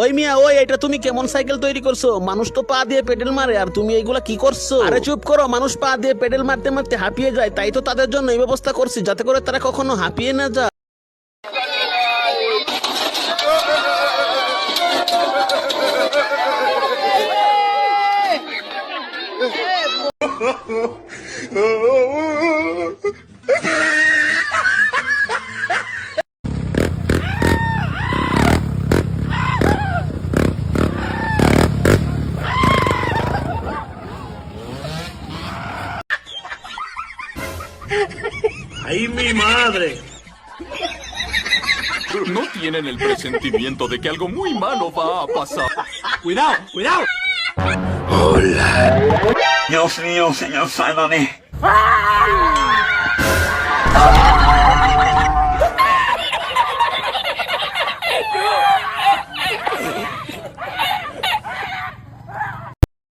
ওই মিয়া ওই, এটা তুমি কেমন সাইকেল তৈরি করছো? মানুষ তো পা দিয়ে পেডেল মারে আর তুমি এইগুলা কি করছো? আরে চুপ করো, মানুষ পা দিয়ে পেডেল মারতে মারতে হাঁপিয়ে যায়, তাই তো তাদের জন্য এই ব্যবস্থা করছি যাতে করে তারা কখনো হাঁপিয়ে না যায়। ¡Ay, mi madre! No tienen el presentimiento de que algo muy malo va a pasar. ¡Cuidado, cuidado! Dios mío, señor, sálvame.